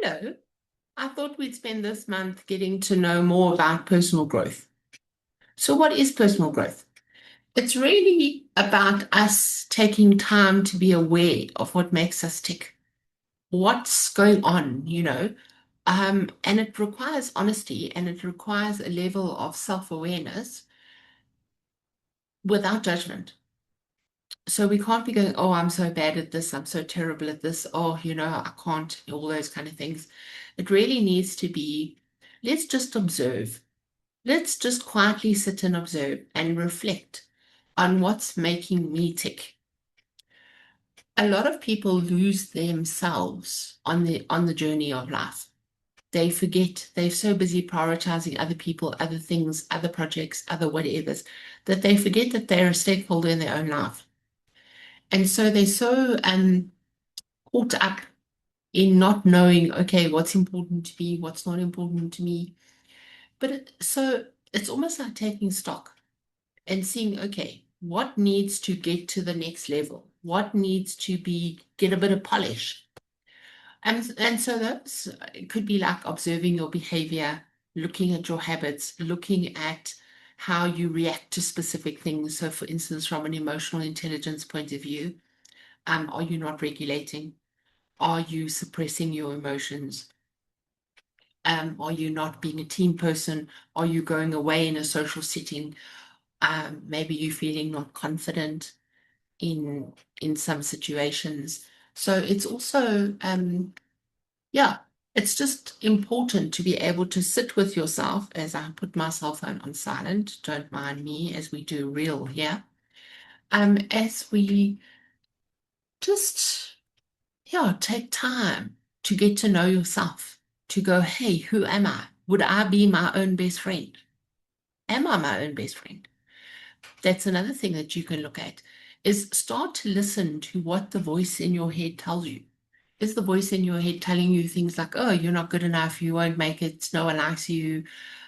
Hello. I thought we'd spend this month getting to know more about personal growth. So, what is personal growth? It's really about us taking time to be aware of what makes us tick, what's going on. And it requires honesty and it requires a level of self-awareness without judgment. So we can't be going, oh, I'm so bad at this, I'm so terrible at this, oh, I can't, all those kind of things. It really needs to be, let's just observe. Let's just quietly sit and observe and reflect on what's making me tick. A lot of people lose themselves on the journey of life. They forget, they're so busy prioritizing other people, other things, other projects, other whatevers, that they forget that they're a stakeholder in their own life. And so they're so caught up in not knowing, okay, what's important to me, what's not important to me. So it's almost like taking stock and seeing, okay, what needs to get to the next level? What needs to get a bit of polish? And so that's it could be like observing your behavior, looking at your habits, looking at how you react to specific things. So for instance, from an emotional intelligence point of view, are you not regulating? Are you suppressing your emotions? Are you not being a team person? Are you going away in a social setting? Maybe you feeling not confident in some situations. So it's also yeah, it's just important to be able to sit with yourself as I put my cell phone on silent. Don't mind me as we do real here. As we just take time to get to know yourself, to go, hey, who am I? Would I be my own best friend? Am I my own best friend? That's another thing that you can look at is start to listen to what the voice in your head tells you. Is the voice in your head telling you things like, oh, you're not good enough, you won't make it, no one likes you?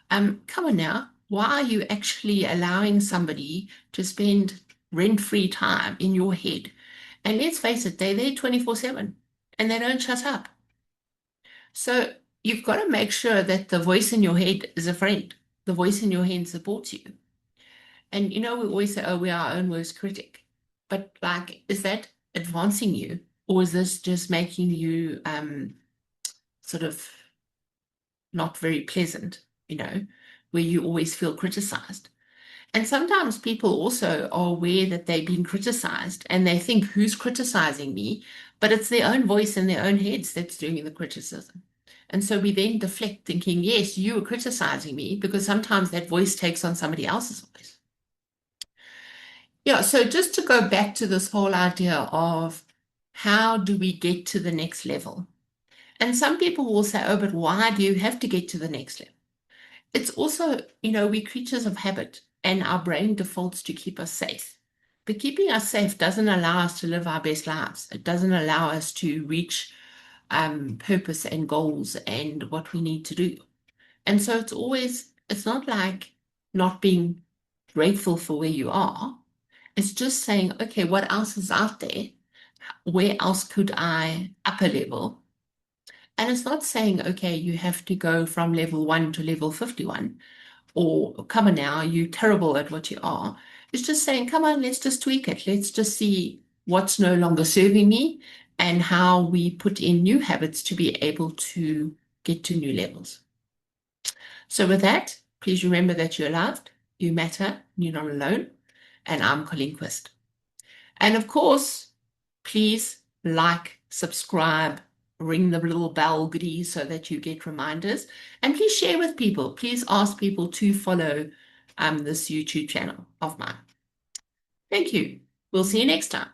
Come on now. Why are you actually allowing somebody to spend rent-free time in your head? And let's face it, they're there 24/7 and they don't shut up. So you've got to make sure that the voice in your head is a friend. The voice in your head supports you. And we always say, oh, we are our own worst critic. But like, is that advancing you? Or is this just making you sort of not very pleasant, where you always feel criticized? And sometimes people also are aware that they're being criticized and they think, who's criticizing me? But it's their own voice in their own heads that's doing the criticism. And so we then deflect thinking, yes, you are criticizing me because sometimes that voice takes on somebody else's voice. Yeah, so just to go back to this whole idea of how do we get to the next level? And some people will say, oh, but why do you have to get to the next level? It's also, we're creatures of habit and our brain defaults to keep us safe. But keeping us safe doesn't allow us to live our best lives. It doesn't allow us to reach purpose and goals and what we need to do. And so it's not like not being grateful for where you are. It's just saying, okay, what else is out there? Where else could I up a level? And it's not saying, okay, you have to go from level 1 to level 51, or come on now, you're terrible at what you are. It's just saying, come on, let's just tweak it. Let's just see what's no longer serving me and how we put in new habits to be able to get to new levels. So with that, please remember that you're loved, you matter, you're not alone. And I'm Colleen Quist. And of course, please like, subscribe, ring the little bell goodie so that you get reminders. And please share with people. Please ask people to follow this YouTube channel of mine. Thank you. We'll see you next time.